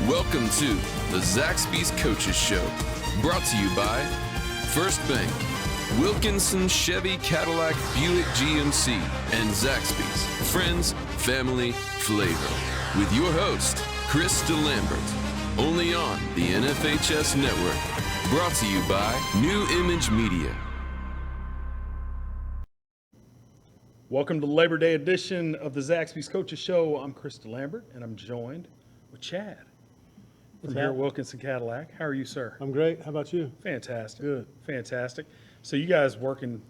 Welcome to the Zaxby's Coaches Show, brought to you by First Bank, Wilkinson, Chevy, Cadillac, Buick, GMC, and Zaxby's Friends, Family, Flavor. With your host, Chris Delambert, only on the NFHS Network, brought to you by New Image Media. Welcome to the Labor Day edition of the Zaxby's Coaches Show. I'm Chris Delambert, and I'm joined with Chad from here at Wilkinson Cadillac. How are you, sir? I'm great. How about you? Fantastic. Good. Fantastic. So you guys working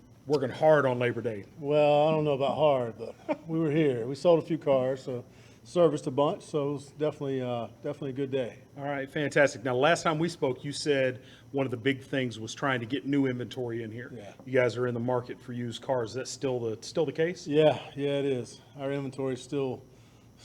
hard on Labor Day. Well, I don't know about hard, but we were here. We sold a few cars, so serviced a bunch, so it was definitely a good day. All right, fantastic. Now, last time we spoke, you said one of the big things was trying to get new inventory in here. Yeah. You guys are in the market for used cars. Is that still the case? Yeah, it is. Our inventory is still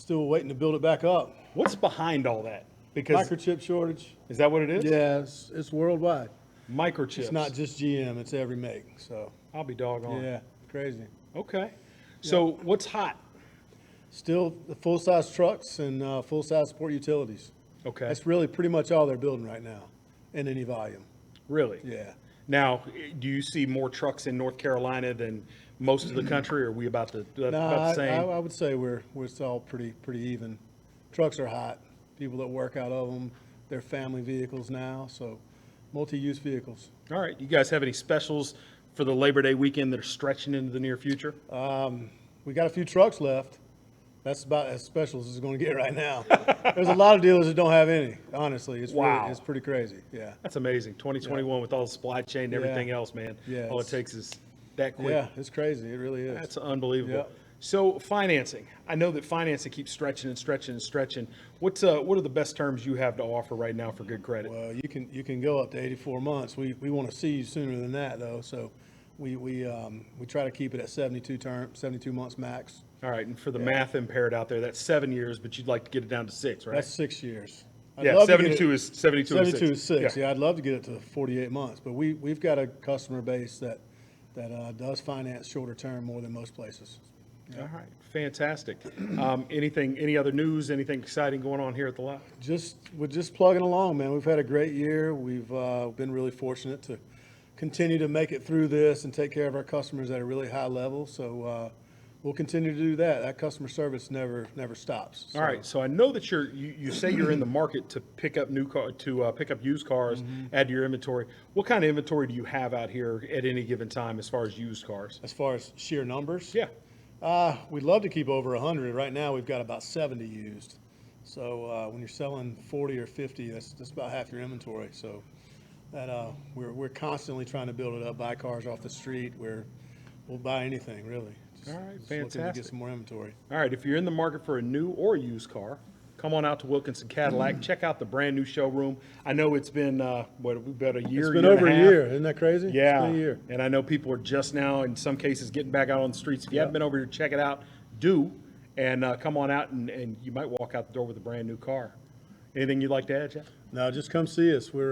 waiting to build it back up. What's behind all that? Because Microchip shortage. is that what it is? Yeah, it's worldwide. Microchips. It's not just GM, it's every make. So I'll be doggone. yeah, crazy. Okay. So what's hot? Still the full-size trucks and full-size sport utilities. Okay. That's really pretty much all they're building right now in any volume. Really? Yeah. Now, do you see more trucks in North Carolina than most of the country, or are we about the same? I would say we're all pretty even. Trucks are hot. People that work out of them, they're family vehicles now, so multi-use vehicles. All right. You guys have any specials for the Labor Day weekend that are stretching into the near future? We got a few trucks left. That's about as special as it's going to get right now. There's a lot of dealers that don't have any. Honestly, it's Wow. it's pretty crazy. Yeah. That's amazing. 2021 with all the supply chain and everything else, man. Yeah, All it takes is that quick. Yeah, it's crazy. It really is. That's unbelievable. Yeah. So financing, I know that financing keeps stretching and stretching and stretching. What are the best terms you have to offer right now for good credit? Well, you can go up to 84 months. We want to see you sooner than that though. So we try to keep it at 72 months max. All right, and for the math impaired out there, that's 7 years, but you'd like to get it down to 6, right? That's 6 years. I'd Yeah, love to get 72 it- is 72 is 72 is 6. Yeah. Yeah, I'd love to get it to 48 months, but we've got a customer base that does finance shorter term more than most places. All right, fantastic. Any other news, anything exciting going on here at the lot? We're just plugging along, man. We've had a great year. We've been really fortunate to continue to make it through this and take care of our customers at a really high level. So we'll continue to do that. That customer service never stops. All right, so I know that you say you're in the market to pick up pick up used cars, add to your inventory. What kind of inventory do you have out here at any given time as far as used cars? As far as sheer numbers? Yeah. We'd love to keep over 100. Right now, we've got about 70 used. So when you're selling 40 or 50, that's about half your inventory. So that we're constantly trying to build it up, buy cars off the street. We'll buy anything really. All right, Just looking to fantastic. get some more inventory. All right, if you're in the market for a new or used car, come on out to Wilkinson Cadillac. Check out the brand new showroom. I know it's been about a year. It's been year over and a half. year. Isn't that crazy? Yeah, It's been a year. and I know people are just now, in some cases, getting back out on the streets. If you haven't been over here, check it out. And come on out, and you might walk out the door with a brand new car. Anything you'd like to add, Jeff? No, just come see us. We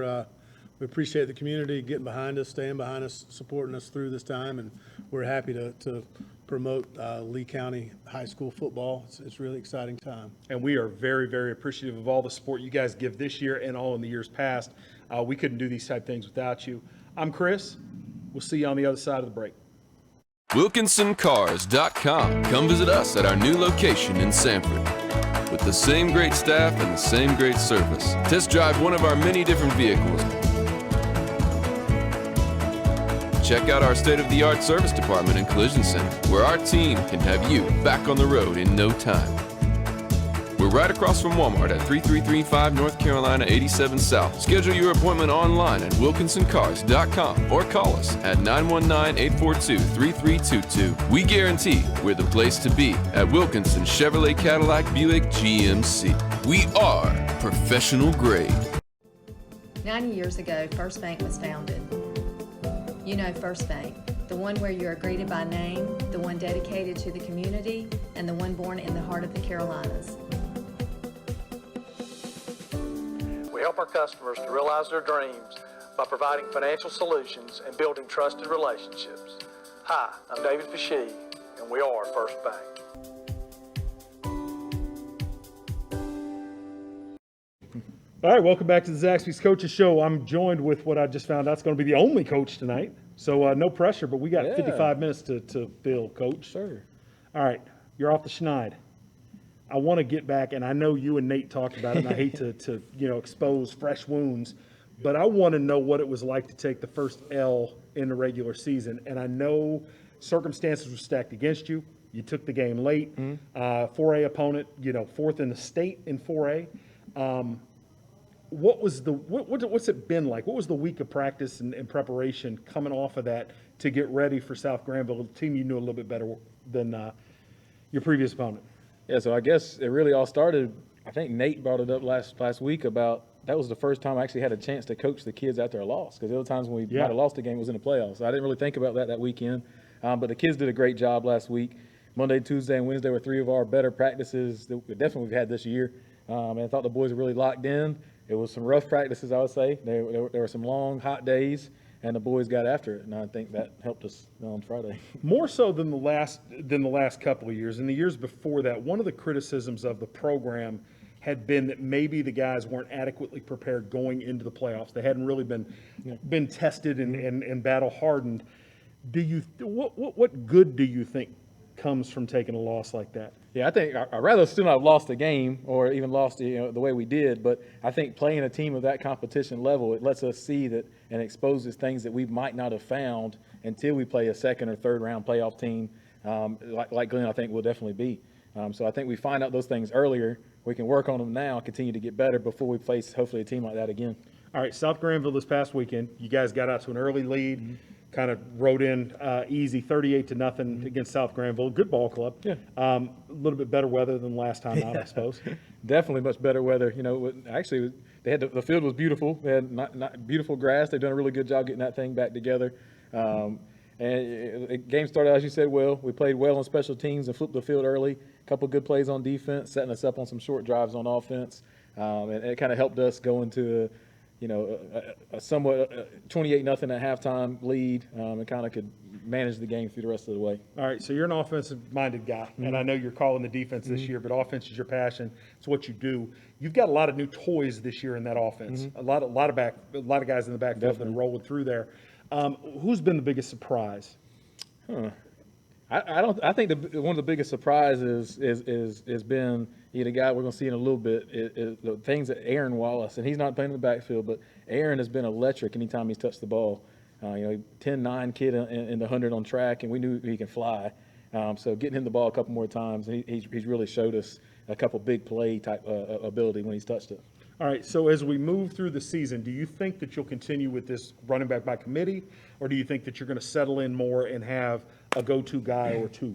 appreciate the community getting behind us, staying behind us, supporting us through this time, and we're happy to promote Lee County High School football. It's a really exciting time. And we are very, very appreciative of all the support you guys give this year and all in the years past. We couldn't do these type things without you. I'm Chris. We'll see you on the other side of the break. WilkinsonCars.com. Come visit us at our new location in Sanford. With the same great staff and the same great service. Test drive one of our many different vehicles. Check out our state-of-the-art service department and collision center, where our team can have you back on the road in no time. We're right across from Walmart at 3335 North Carolina 87 South. Schedule your appointment online at WilkinsonCars.com or call us at 919-842-3322. We guarantee we're the place to be at Wilkinson Chevrolet Cadillac Buick GMC. We are professional grade. 90 years ago, First Bank was founded. You know First Bank, the one where you are greeted by name, the one dedicated to the community, and the one born in the heart of the Carolinas. We help our customers to realize their dreams by providing financial solutions and building trusted relationships. Hi, I'm David Fashee, and we are First Bank. All right, welcome back to the Zaxby's Coaches Show. I'm joined with what I just found out is going to be the only coach tonight. So no pressure, but we got 55 minutes to fill, Coach. Sure. All right, you're off the schneid. I want to get back, and I know you and Nate talked about it, and I hate to expose fresh wounds, but I want to know what it was like to take the first L in the regular season. And I know circumstances were stacked against you. You took the game late. 4A opponent, fourth in the state in 4A. What's it been like? What was the week of practice and preparation coming off of that to get ready for South Greenville, a team you knew a little bit better than your previous opponent? Yeah, so I guess it really all started, I think Nate brought it up last week about that was the first time I actually had a chance to coach the kids after a loss, because the other times when we might have lost the game was in the playoffs. So I didn't really think about that weekend. But the kids did a great job last week. Monday, Tuesday, and Wednesday were three of our better practices that definitely we've had this year. And I thought the boys were really locked in. It was some rough practices, I would say. There were some long, hot days, and the boys got after it, and I think that helped us on Friday. More so than the last couple of years. In the years before that, one of the criticisms of the program had been that maybe the guys weren't adequately prepared going into the playoffs. They hadn't really been tested and battle hardened. What good do you think comes from taking a loss like that? Yeah, I think I'd rather still not have lost the game or even lost the way we did, but I think playing a team of that competition level, it lets us see that and exposes things that we might not have found until we play a second or third round playoff team like Glenn I think will definitely be. So I think we find out those things earlier. We can work on them now, continue to get better before we face hopefully a team like that again. All right, South Greenville this past weekend, you guys got out to an early lead. Kind of rode in easy, 38-0 against South Greenville. Good ball club. Yeah. A little bit better weather than last time out, I suppose. Definitely much better weather. Actually, they had the field was beautiful. They had not beautiful grass. They've done a really good job getting that thing back together. And the game started, as you said, well. We played well on special teams and flipped the field early. A couple good plays on defense, setting us up on some short drives on offense. And it kind of helped us go into a somewhat 28-0 at halftime lead, and kind of could manage the game through the rest of the way. All right, so you're an offensive-minded guy, and I know you're calling the defense this year, but offense is your passion. It's what you do. You've got a lot of new toys this year in that offense. A lot of guys in the backfield that are rolling through there. Who's been the biggest surprise? I think one of the biggest surprises is been the guy we're going to see in a little bit is the things that Aaron Wallace, and he's not playing in the backfield, but Aaron has been electric anytime he's touched the ball. 10-9 kid in the 100 on track, and we knew he can fly. So getting him the ball a couple more times, he's really showed us a couple big play type ability when he's touched it. All right, so as we move through the season, do you think that you'll continue with this running back by committee, or do you think that you're going to settle in more and have a go-to guy or two?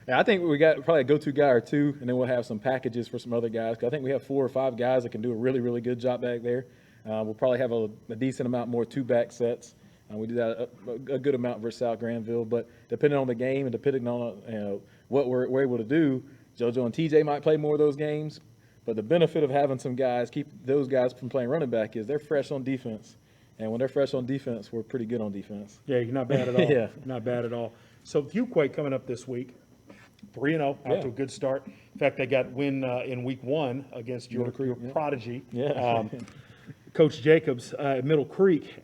Yeah, I think we got probably a go-to guy or two, and then we'll have some packages for some other guys. I think we have 4 or 5 guys that can do a really, really good job back there. We'll probably have a decent amount more two-back sets. We do that a good amount versus South Greenville, but depending on the game and depending on what we're able to do, JoJo and TJ might play more of those games. But the benefit of having some guys, keep those guys from playing running back, is they're fresh on defense. And when they're fresh on defense, we're pretty good on defense. Yeah, you're not bad at all. Yeah. Not bad at all. So Fuquay coming up this week, 3-0, out to a good start. In fact, they got win in week 1 against your prodigy. Yeah. Coach Jacobs at Middle Creek.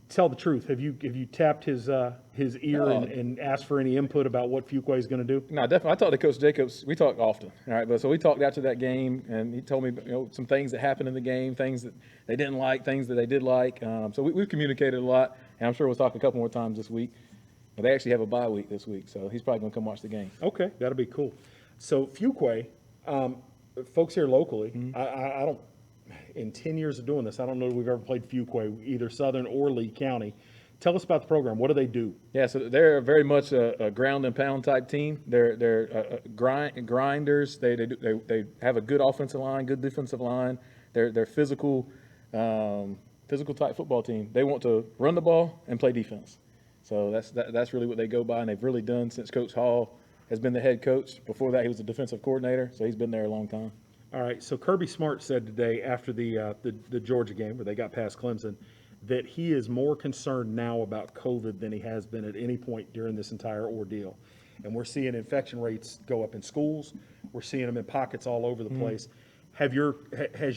Tell the truth. Have you tapped his ear and asked for any input about what Fuquay is going to do? No, definitely. I talked to Coach Jacobs. We talk often, all right. But so we talked after that game, and he told me some things that happened in the game, things that they didn't like, things that they did like. So we've communicated a lot, and I'm sure we'll talk a couple more times this week. But they actually have a bye week this week, so he's probably going to come watch the game. Okay, that'll be cool. So Fuquay, folks here locally, I don't. In 10 years of doing this, I don't know if we've ever played Fuquay, either Southern or Lee County. Tell us about the program. What do they do? Yeah, so they're very much a ground and pound type team. They're grinders. They have a good offensive line, good defensive line. They're physical type football team. They want to run the ball and play defense. So that's really what they go by, and they've really done since Coach Hall has been the head coach. Before that, he was the defensive coordinator, so he's been there a long time. All right, so Kirby Smart said today after the Georgia game where they got past Clemson that he is more concerned now about COVID than he has been at any point during this entire ordeal. And we're seeing infection rates go up in schools. We're seeing them in pockets all over the place. has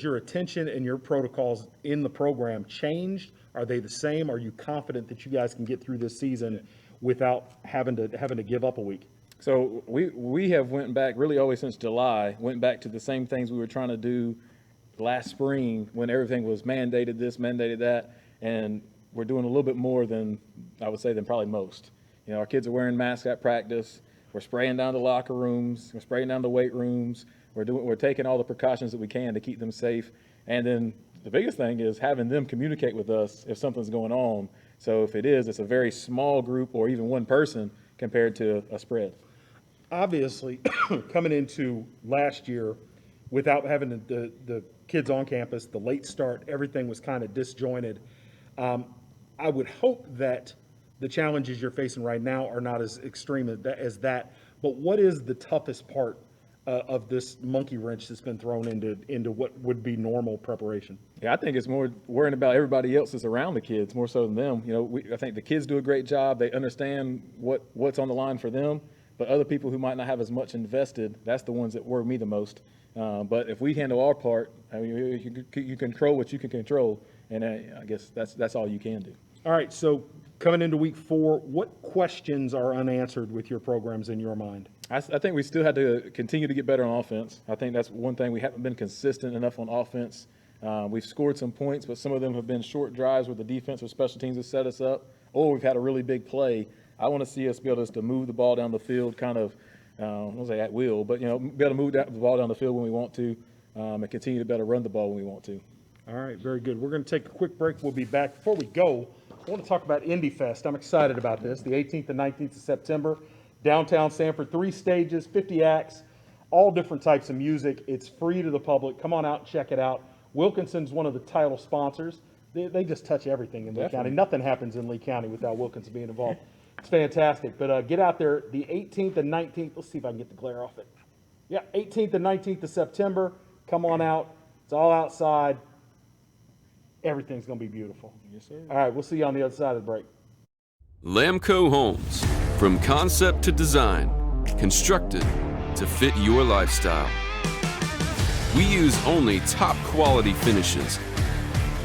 your attention and your protocols in the program changed? Are they the same? Are you confident that you guys can get through this season without having to give up a week? So we have went back really always since July, went back to the same things we were trying to do last spring when everything was mandated this, mandated that, and we're doing a little bit more than I would say than probably most. You know, our kids are wearing masks at practice. We're spraying down the locker rooms. We're spraying down the weight rooms. We're taking all the precautions that we can to keep them safe. And then the biggest thing is having them communicate with us if something's going on. So if it's a very small group or even one person compared to a spread. Obviously, coming into last year without having the kids on campus, the late start, everything was kind of disjointed. I would hope that the challenges you're facing right now are not as extreme as that. But what is the toughest part of this monkey wrench that's been thrown into what would be normal preparation? Yeah, I think it's more worrying about everybody else that's around the kids more so than them. You know, I think the kids do a great job. They understand what's on the line for them. But other people who might not have as much invested, that's the ones that worry me the most. But if we handle our part, I mean, you control what you can control, and I guess that's all you can do. All right, so coming into week 4, what questions are unanswered with your programs in your mind? I think we still had to continue to get better on offense. I think that's one thing. We haven't been consistent enough on offense. We've scored some points, but some of them have been short drives where the defense or special teams have set us up, or we've had a really big play. I want to see us be able to move the ball down the field kind of, I won't say at will, but, you know, be able to move the ball down the field when we want to and continue to better run the ball when we want to. All right, very good. We're going to take a quick break. We'll be back. Before we go, I want to talk about Indy Fest. I'm excited about this. The 18th and 19th of September, downtown Sanford, 3 stages, 50 acts, all different types of music. It's free to the public. Come on out and check it out. Wilkinson's one of the title sponsors. They just touch everything in Lee County. Nothing happens in Lee County without Wilkinson being involved. It's fantastic. But get out there the 18th and 19th. Let's see if I can get the glare off it. Yeah, 18th and 19th of September. Come on out. It's all outside. Everything's going to be beautiful. Yes, sir. All right, we'll see you on the other side of the break. Lambco Homes. From concept to design, constructed to fit your lifestyle. We use only top quality finishes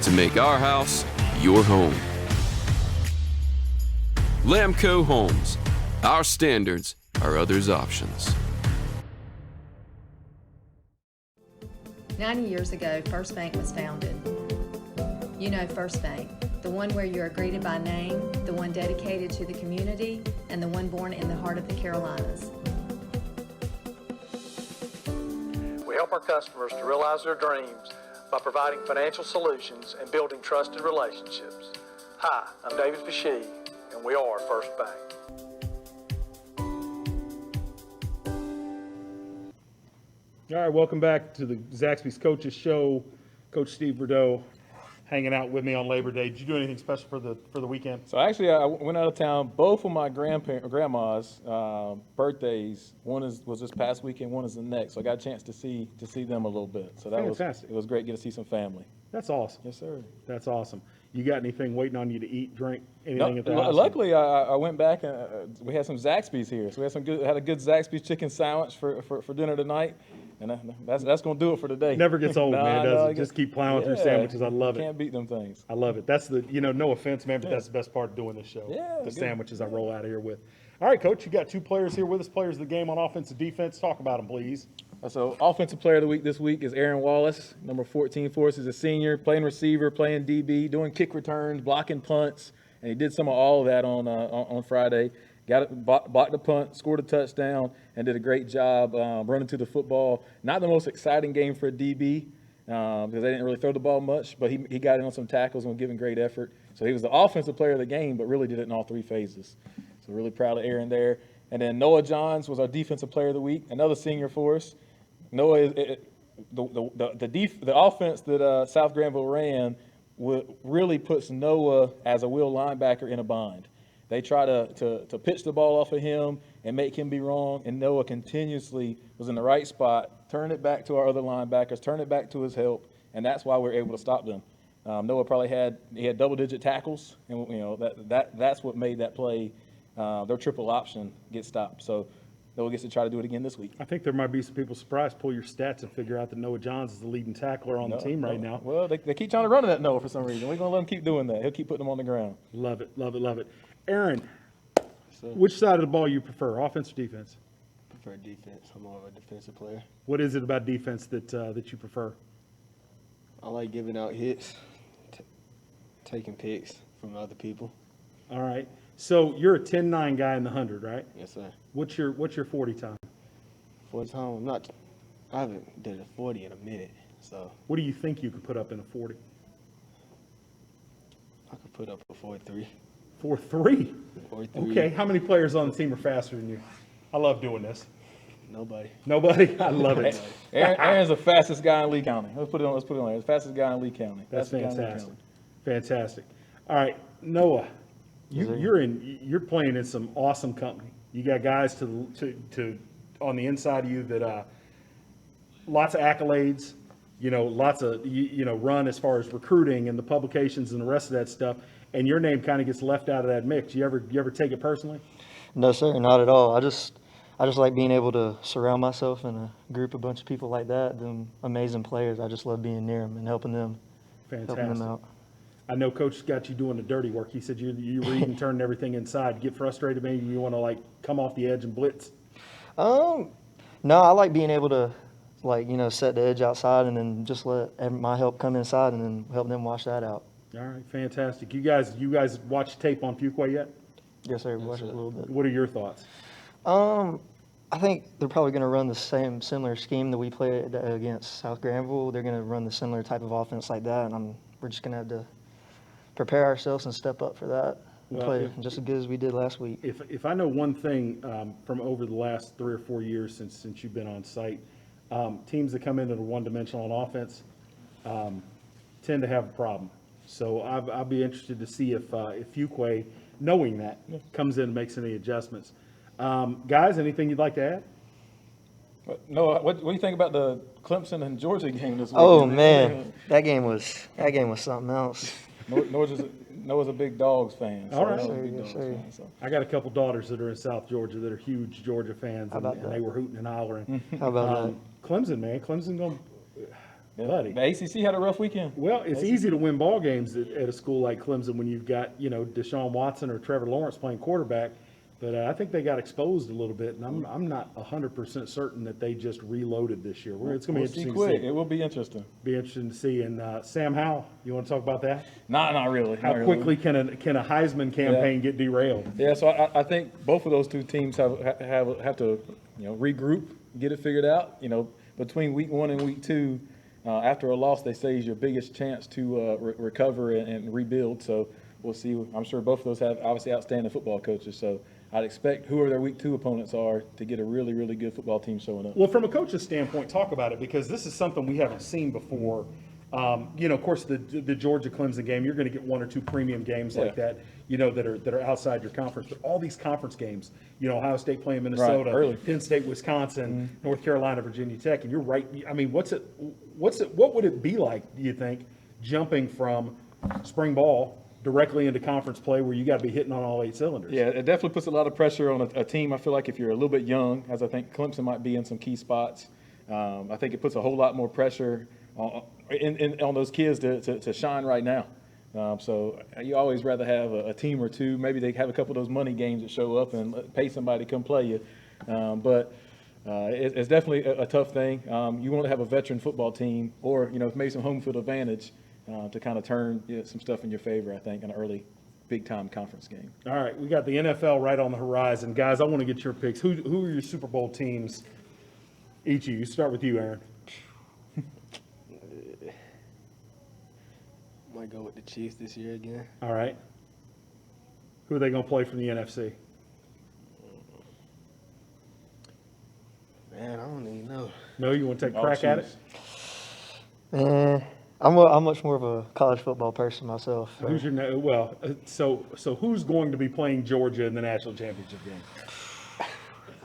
to make our house your home. Lambco Homes. Our standards are others' options. 90 years ago, First Bank was founded. You know First Bank, the one where you are greeted by name, the one dedicated to the community, and the one born in the heart of the Carolinas. We help our customers to realize their dreams by providing financial solutions and building trusted relationships. Hi, I'm David Fashee, and we are First Bank. All right, welcome back to the Zaxby's Coaches Show. Coach Steve Burdeau hanging out with me on Labor Day. Did you do anything special for the weekend? So actually, I went out of town. Both of my grandma's birthdays. One was this past weekend. One is the next. So I got a chance to see them a little bit. So that Fantastic. It was great. Get to see some family. That's awesome. Yes, sir. That's awesome. You got anything waiting on you to eat, drink, anything at the house? Luckily, I went back and we had some Zaxby's here. So we had a good Zaxby's chicken sandwich for dinner tonight. And that's going to do it for today. Never gets old, man, does it? Just keep plowing through sandwiches. I love it. Can't beat them things. I love it. That's no offense, man, but that's the best part of doing this show. Yeah, the good. sandwiches I roll out of here with. All right, Coach, you got 2 players here with us, players of the game on offense and defense. Talk about them, please. So offensive player of the week this week is Aaron Wallace, number 14 for us. He's a senior, playing receiver, playing DB, doing kick returns, blocking punts, and he did some of all of that on Friday. Blocked the punt, scored a touchdown, and did a great job running to the football. Not the most exciting game for a DB because they didn't really throw the ball much, but he got in on some tackles and was giving great effort. So he was the offensive player of the game, but really did it in all 3 phases. So really proud of Aaron there. And then Noah Johns was our defensive player of the week, another senior for us. Noah, the offense that South Granville ran really puts Noah as a will linebacker in a bind. They try to pitch the ball off of him and make him be wrong, and Noah continuously was in the right spot, turn it back to our other linebackers, turn it back to his help, and that's why we're able to stop them. Noah probably had double-digit tackles, and that's what made that play, their triple option, get stopped. So Noah gets to try to do it again this week. I think there might be some people surprised, pull your stats and figure out that Noah Johns is the leading tackler on the team right now. Well, they keep trying to run it at Noah for some reason. We're going to let him keep doing that. He'll keep putting them on the ground. Love it, love it, love it. Aaron, which side of the ball you prefer, offense or defense? Prefer defense. I'm more of a defensive player. What is it about defense that you prefer? I like giving out hits, taking picks from other people. All right. So you're a 10-9 guy in the 100, right? Yes, sir. What's your 40 time? 40 time, I haven't did a 40 in a minute, so What do you think you could put up in a 40? I could put up a 43. 4.3. 43. Okay. How many players on the team are faster than you? I love doing this. Nobody. Nobody? I love it. Aaron's the fastest guy in Lee County. Let's put it on there. The fastest guy in Lee County. That's Fastest guy in Lee fantastic. County. Fantastic. All right, Noah, you're playing in some awesome company. You got guys to on the inside of you that lots of accolades, lots of run as far as recruiting and the publications and the rest of that stuff, and your name kind of gets left out of that mix. You ever take it personally? No, sir, not at all. I just like being able to surround myself in a bunch of people like that, them amazing players. I just love being near them and helping them out. I know Coach got you doing the dirty work. He said you read and turn everything inside. Get frustrated, maybe you want to come off the edge and blitz. No, I like being able to set the edge outside and then just let my help come inside and then help them wash that out. All right, fantastic. You guys watch tape on Fuquay yet? Yes, sir. Watch it a little bit. What are your thoughts? I think they're probably going to run the similar scheme that we played against South Greenville. They're going to run the similar type of offense like that, and we're just going to have to prepare ourselves and step up for that and play just as good as we did last week. If I know one thing from over the last 3 or 4 years since you've been on site, teams that come into the one-dimensional on offense tend to have a problem. So I'll be interested to see if Fuquay, knowing that, comes in and makes any adjustments. Guys, anything you'd like to add? No, what do you think about the Clemson and Georgia game this week? Oh man, that game was something else. Noah's a big Dogs fan. All right. Noah's a big Dogs fan, so. I got a couple daughters that are in South Georgia that are huge Georgia fans, and they were hooting and hollering. How about that? Clemson, man, Clemson going, buddy. The ACC had a rough weekend. Well, it's easy to win ball games at a school like Clemson when you've got Deshaun Watson or Trevor Lawrence playing quarterback. But I think they got exposed a little bit, and I'm not 100% certain that they just reloaded this year. It's going to be interesting to see. It will be interesting. Be interesting to see. And Sam Howell, you want to talk about that? Not really. How quickly can a Heisman campaign get derailed? Yeah, so I think both of those two teams have to regroup, get it figured out. Between week 1 and week 2, after a loss, they say is your biggest chance to recover and rebuild. So we'll see. I'm sure both of those have obviously outstanding football coaches. So I'd expect whoever their week 2 opponents are to get a really, really good football team showing up. Well, from a coach's standpoint, talk about it, because this is something we haven't seen before. Of course, the Georgia Clemson game, you're going to get 1 or 2 premium games like that, that are outside your conference. But all these conference games, Ohio State playing Minnesota, right, Penn State, Wisconsin, North Carolina, Virginia Tech, and you're right. I mean, what would it be like, do you think, jumping from spring ball directly into conference play where you got to be hitting on all 8 cylinders? Yeah, it definitely puts a lot of pressure on a team. I feel like if you're a little bit young, as I think Clemson might be in some key spots, I think it puts a whole lot more pressure on those kids to shine right now. So you always rather have a team or two. Maybe they have a couple of those money games that show up and pay somebody to come play you. But it's definitely a tough thing. You want to have a veteran football team or, maybe some home field advantage to kind of turn some stuff in your favor, I think, in an early big-time conference game. All right, we got the NFL right on the horizon. Guys, I want to get your picks. Who are your Super Bowl teams? Each of you. Start with you, Aaron. Might go with the Chiefs this year again. All right. Who are they going to play from the NFC? Man, I don't even know. No, you want to take a crack at it? I'm much more of a college football person myself. So. Who's your so who's going to be playing Georgia in the national championship game?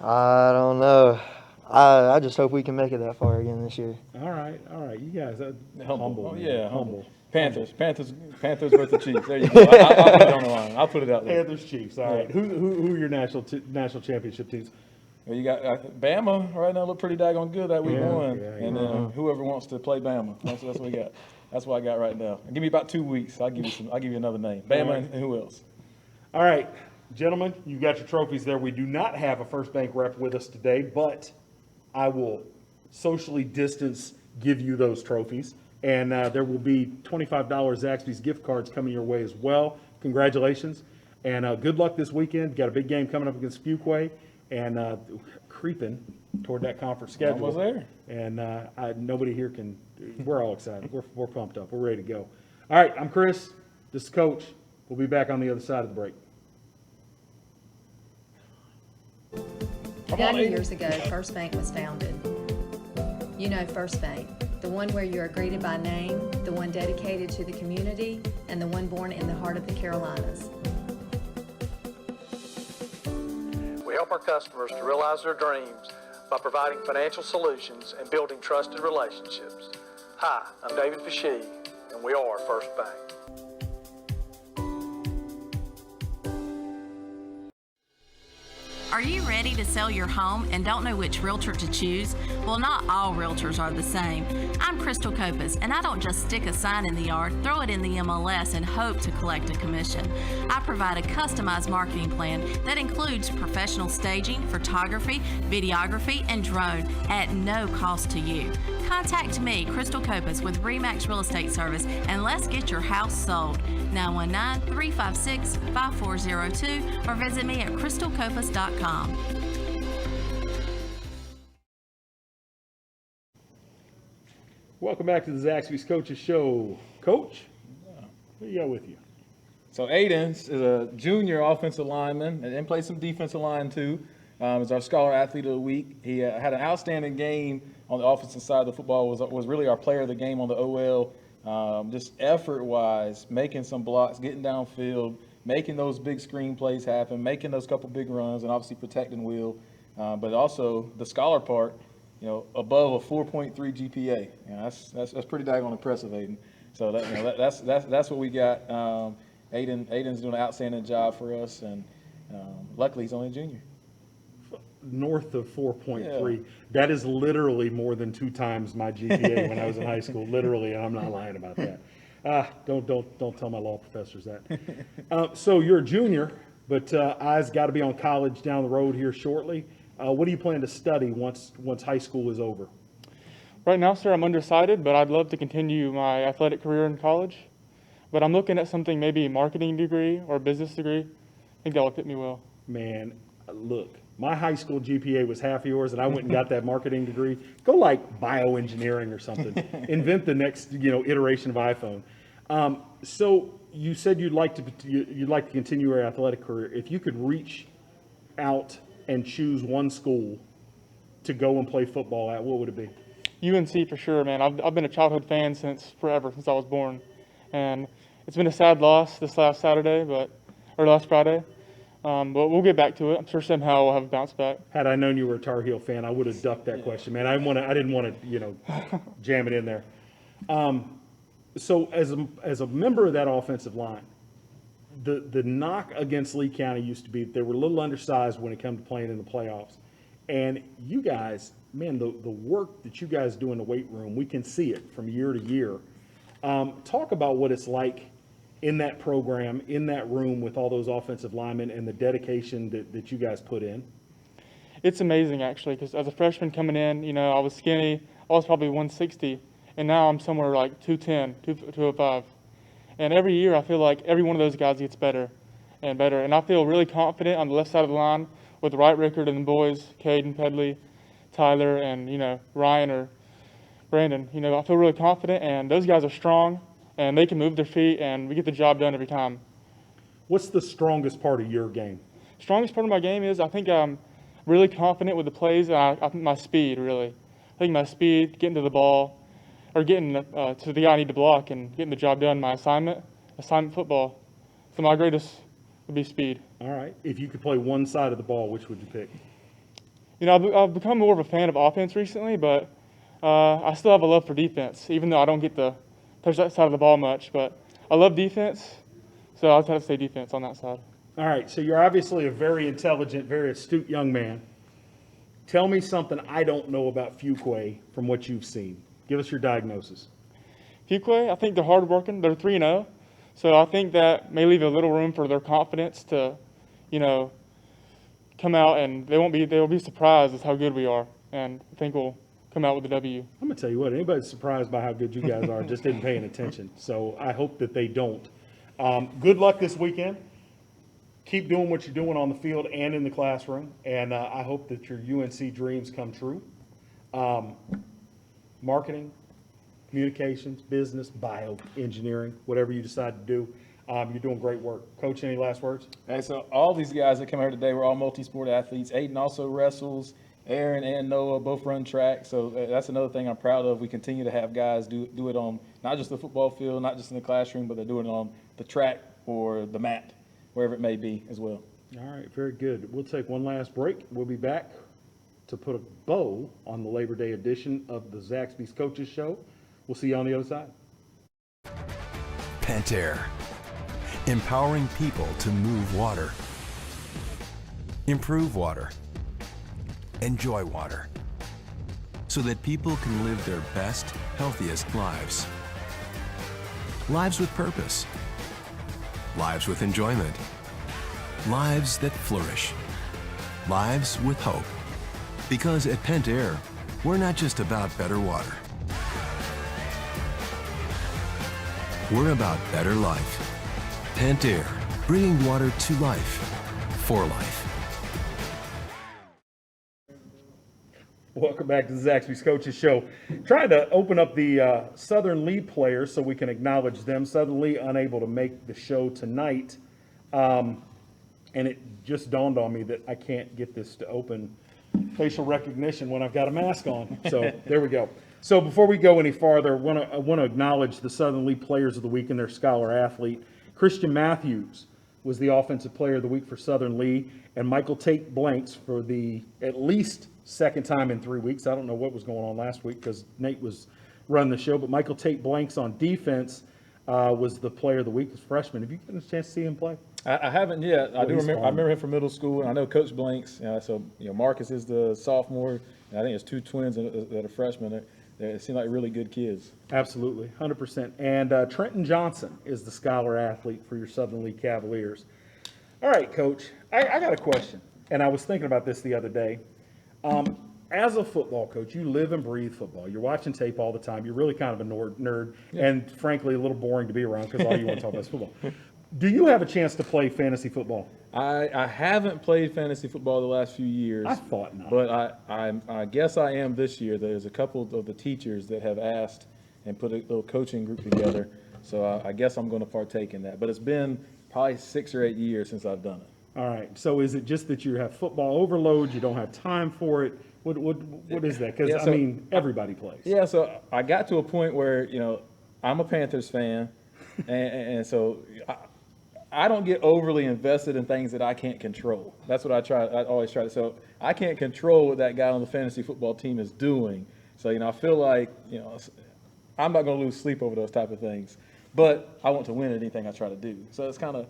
I don't know. I just hope we can make it that far again this year. All right. You guys Humble. humble. Yeah, humble. Panthers versus the Chiefs. There you go. I'll put it on the line. I'll put it out there. Panthers, Chiefs. All right. Who are your national championship teams? Well, you got Bama right now look pretty daggone good that week one, yeah. and then whoever wants to play Bama, that's what we got. That's what I got right now. Give me about 2 weeks. I'll give you another name. Bama and who else? All right, gentlemen, you got your trophies there. We do not have a First Bank rep with us today, but I will socially distance give you those trophies. And there will be $25 Zaxby's gift cards coming your way as well. Congratulations. And good luck this weekend. Got a big game coming up against Fuquay and creeping toward that conference schedule. Almost there. And nobody here can, we're all excited. We're pumped up. We're ready to go. All right, I'm Chris. This is Coach. We'll be back on the other side of the break. 90 years ago, First Bank was founded. You know First Bank, the one where you are greeted by name, the one dedicated to the community, and the one born in the heart of the Carolinas. We help our customers to realize their dreams by providing financial solutions and building trusted relationships. Hi, I'm David Fashee, and we are First Bank. Are you ready to sell your home and don't know which realtor to choose? Well, not all realtors are the same. I'm Crystal Copas, and I don't just stick a sign in the yard, throw it in the MLS, and hope to collect a commission. I provide a customized marketing plan that includes professional staging, photography, videography, and drone at no cost to you. Contact me, Crystal Copas, with RE/MAX Real Estate Service, and let's get your house sold. 919-356-5402 or visit me at crystalcopas.com. Welcome back to the Zaxby's Coaches Show. Coach, what do you got with you? So Aiden is a junior offensive lineman and then plays some defensive line too. Is our Scholar Athlete of the Week. He had an outstanding game on the offensive side of the football. Was really our player of the game on the OL. Just effort-wise, making some blocks, getting downfield, making those big screen plays happen, making those couple big runs, and obviously protecting Will. But also the scholar part, above a 4.3 GPA. That's pretty daggone impressive, Aiden. So that's what we got. Aiden's doing an outstanding job for us, and luckily he's only a junior. North of 4.3. Yeah. That is literally more than 2 times my GPA when I was in high school. Literally, and I'm not lying about that. Don't tell my law professors that. So you're a junior, but eyes got to be on college down the road here shortly. What do you plan to study once high school is over? Right now, sir, I'm undecided, but I'd love to continue my athletic career in college. But I'm looking at something, maybe a marketing degree or a business degree. I think that would fit me well. Man, look. My high school GPA was half yours, and I went and got that marketing degree. Go like bioengineering or something. Invent the next, iteration of iPhone. So you said you'd like to continue your athletic career. If you could reach out and choose one school to go and play football at, what would it be? UNC for sure, man. I've been a childhood fan since forever, since I was born, and it's been a sad loss this last Friday. But we'll get back to it. I'm sure somehow we'll have a bounce back. Had I known you were a Tar Heel fan, I would have ducked that question, man. I didn't want to, jam it in there. So as a member of that offensive line, the knock against Lee County used to be they were a little undersized when it came to playing in the playoffs. And you guys, man, the work that you guys do in the weight room, we can see it from year to year. Talk about what it's like in that program, in that room with all those offensive linemen and the dedication that you guys put in. It's amazing, actually, because as a freshman coming in, I was skinny. I was probably 160, and now I'm somewhere like 210, 205. And every year I feel like every one of those guys gets better and better. And I feel really confident on the left side of the line with Wright Rickard and the boys, Caden, Pedley, Tyler, and, Ryan or Brandon. I feel really confident, and those guys are strong. And they can move their feet, and we get the job done every time. What's the strongest part of your game? Strongest part of my game is I think I'm really confident with the plays, and I think my speed, really. I think my speed, getting to the ball, or getting to the guy I need to block and getting the job done, my assignment football. So my greatest would be speed. All right. If you could play one side of the ball, which would you pick? I've become more of a fan of offense recently, but I still have a love for defense, even though I don't get to touch that side of the ball much, but I love defense, so I'll try to stay defense on that side. All right, so you're obviously a very intelligent, very astute young man. Tell me something I don't know about Fuquay from what you've seen. Give us your diagnosis. Fuquay, I think they're hardworking. They're 3-0. So I think that may leave a little room for their confidence to, come out, and they'll be surprised at how good we are. And I think we'll come out with a W. I'm going to tell you what, anybody surprised by how good you guys are just isn't paying attention. So I hope that they don't. Good luck this weekend. Keep doing what you're doing on the field and in the classroom. And I hope that your UNC dreams come true. Marketing, communications, business, bioengineering, whatever you decide to do. You're doing great work. Coach, any last words? Hey, so all these guys that come here today were all multi-sport athletes. Aiden also wrestles. Aaron and Noah both run track. So that's another thing I'm proud of. We continue to have guys do it on not just the football field, not just in the classroom, but they're doing it on the track or the mat, wherever it may be as well. All right, very good. We'll take one last break. We'll be back to put a bow on the Labor Day edition of the Zaxby's Coaches Show. We'll see you on the other side. Pentair, empowering people to move water, improve water, enjoy water, so that people can live their best, healthiest lives. Lives with purpose. Lives with enjoyment. Lives that flourish. Lives with hope. Because at Pentair, we're not just about better water. We're about better life. Pentair, bringing water to life, for life. Welcome back to the Zaxby's Coaches Show. Trying to open up the Southern Lee players so we can acknowledge them. Southern Lee unable to make the show tonight. And it just dawned on me that I can't get this to open facial recognition when I've got a mask on. So there we go. So before we go any farther, I want to acknowledge the Southern Lee Players of the Week and their scholar athlete. Christian Matthews was the Offensive Player of the Week for Southern Lee, and Michael Tate Blanks for the at least second time in 3 weeks. I don't know what was going on last week because Nate was running the show, but Michael Tate Blanks on defense was the Player of the Week as freshman. Have you gotten a chance to see him play? I haven't yet. I remember him from middle school, and I know Coach Blanks. So Marcus is the sophomore, and I think it's two twins that are freshmen. They seem like really good kids. Absolutely, 100%. And Trenton Johnson is the scholar athlete for your Southern Lee Cavaliers. All right, Coach, I got a question, and I was thinking about this the other day. As a football coach, you live and breathe football. You're watching tape all the time. You're really kind of a nerd, and frankly, a little boring to be around because all you want to talk about is football. Do you have a chance to play fantasy football? I haven't played fantasy football the last few years. I thought not. But I guess I am this year. There's a couple of the teachers that have asked and put a little coaching group together. So I guess I'm going to partake in that. But it's been probably 6 or 8 years since I've done it. All right. So is it just that you have football overload, you don't have time for it? What is that? Because, everybody plays. Yeah, so I got to a point where, I'm a Panthers fan, and so I don't get overly invested in things that I can't control. That's what I always try to. So I can't control what that guy on the fantasy football team is doing. So, I feel like, I'm not going to lose sleep over those type of things. But I want to win at anything I try to do. So it's kind of,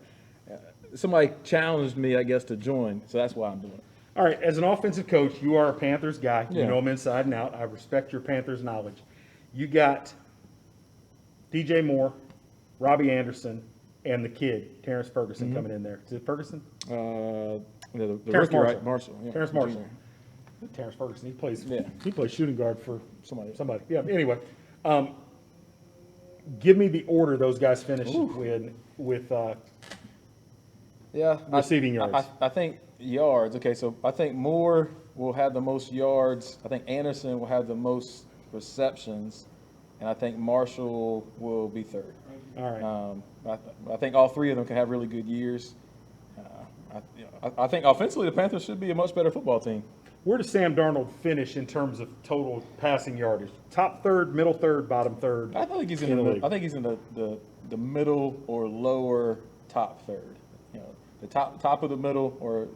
somebody challenged me, I guess, to join. So that's why I'm doing it. All right, as an offensive coach, you are a Panthers guy. You know them inside and out. I respect your Panthers knowledge. You got DJ Moore, Robbie Anderson, and the kid, Terrence Ferguson, coming in there. Is it Ferguson? The Terrence rookie, Marshall. right? Marshall. Yeah. Terrence Marshall. Terrence Ferguson. He plays shooting guard for somebody. Yeah. Anyway, give me the order those guys finished with receiving yards. I think yards. Okay, so I think Moore will have the most yards. I think Anderson will have the most receptions, and I think Marshall will be third. All right. I think all three of them can have really good years. I think offensively the Panthers should be a much better football team. Where does Sam Darnold finish in terms of total passing yardage? Top third, middle third, bottom third? I think he's in the middle or lower top third. The top of the middle, or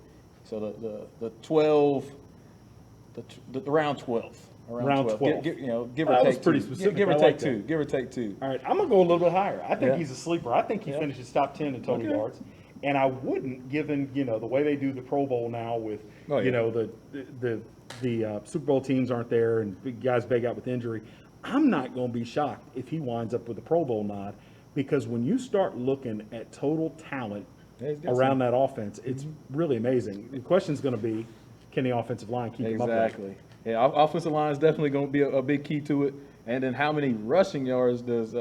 so the 12, the round 12. Around 12. Give or take was pretty two. specific. Give or I take like two. that. Give or take two. All right, I'm gonna go a little bit higher. I think he's a sleeper. I think he finishes top 10 in total yards, and I wouldn't, given the way they do the Pro Bowl now with the the Super Bowl teams aren't there and big guys beg out with injury, I'm not going to be shocked if he winds up with a Pro Bowl nod, because when you start looking at total talent around that offense, it's really amazing. The question's going to be, can the offensive line keep him upright? Exactly. Yeah, offensive line is definitely going to be a big key to it. And then how many rushing yards does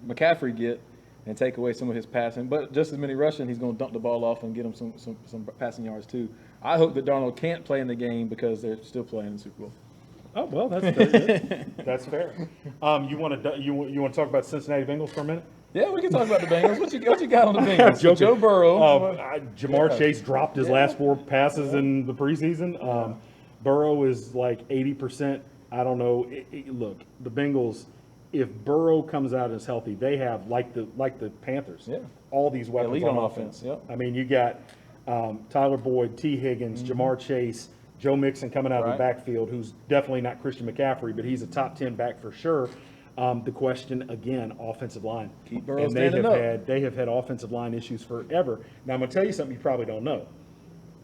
McCaffrey get and take away some of his passing? But just as many rushing, he's going to dump the ball off and get him some passing yards too. I hope that Darnold can't play in the game because they're still playing in the Super Bowl. Oh, well, that's fair. That's fair. You want to talk about Cincinnati Bengals for a minute? Yeah, we can talk about the Bengals. What you got on the Bengals? So Joe Burrow. Jamar Chase dropped his last 4 passes in the preseason. Burrow is like 80%. I don't know. Look, the Bengals, if Burrow comes out as healthy, they have, like the Panthers, all these weapons on offense. Yep. I mean, you got Tyler Boyd, T. Higgins, Jamar Chase, Joe Mixon coming out of the backfield, who's definitely not Christian McCaffrey, but he's a top 10 back for sure. The question, again, offensive line. Keep Burrow and standing up. They have had offensive line issues forever. Now, I'm going to tell you something you probably don't know.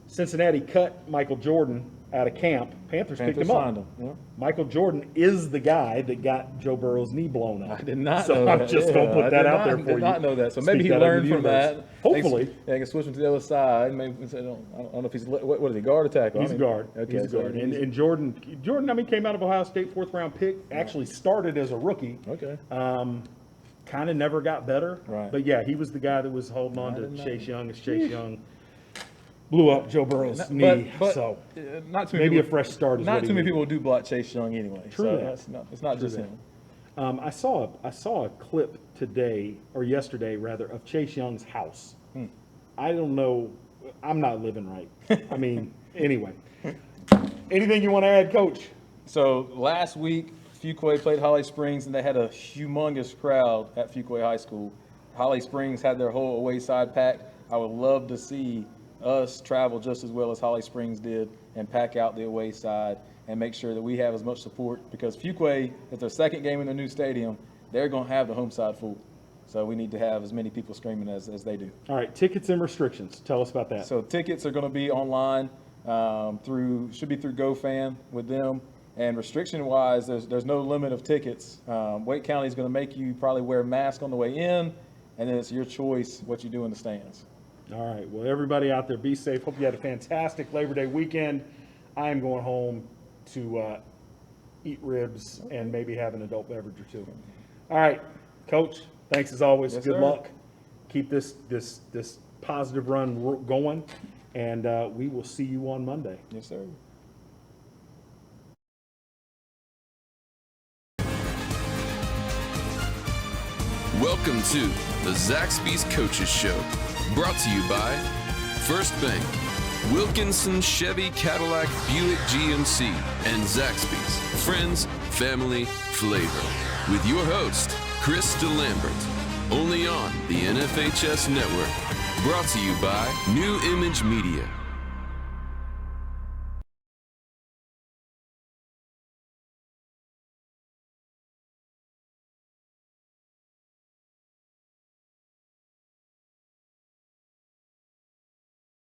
Cincinnati cut Michael Jordan out of camp. Panthers picked him up. Michael Jordan is the guy that got Joe Burrow's knee blown up. I did not know that. I'm just going to put that out there for you. I did not know that. So maybe he learned from that. Hopefully. Yeah, he can switch him to the other side. Maybe, I don't know if he's, what is he, guard or tackle? He's a guard. Okay, he's a guard. And Jordan, I mean, came out of Ohio State, 4th-round pick, actually started as a rookie. Okay. Kind of never got better. Right. But, yeah, he was the guy that was holding on to Chase Young as Chase Young blew up Joe Burrow's knee. But so not too many maybe people, a fresh start is not what too many people do block Chase Young anyway. True. So it's not just him. I saw a clip today, or yesterday rather, of Chase Young's house. I don't know. I'm not living right. I mean, anyway. Anything you want to add, Coach? So last week, Fuquay played Holly Springs, and they had a humongous crowd at Fuquay High School. Holly Springs had their whole away side packed. I would love to see us travel just as well as Holly Springs did and pack out the away side and make sure that we have as much support, because Fuquay, it's their second game in the new stadium, they're going to have the home side full. So we need to have as many people screaming as they do. All right, tickets and restrictions. Tell us about that. So tickets are going to be online should be through GoFan with them. And restriction-wise, there's no limit of tickets. Wake County is going to make you probably wear a mask on the way in, and then it's your choice what you do in the stands. All right. Well, everybody out there, be safe. Hope you had a fantastic Labor Day weekend. I am going home to eat ribs and maybe have an adult beverage or two. All right, Coach. Thanks as always. Yes, Good sir. luck. Keep this positive run going, and we will see you on Monday. Yes, sir. Welcome to the Zaxby's Coaches Show, brought to you by First Bank, Wilkinson, Chevy, Cadillac, Buick, GMC, and Zaxby's Friends, Family, Flavor. With your host, Chris Delambert, only on the NFHS Network. Brought to you by New Image Media.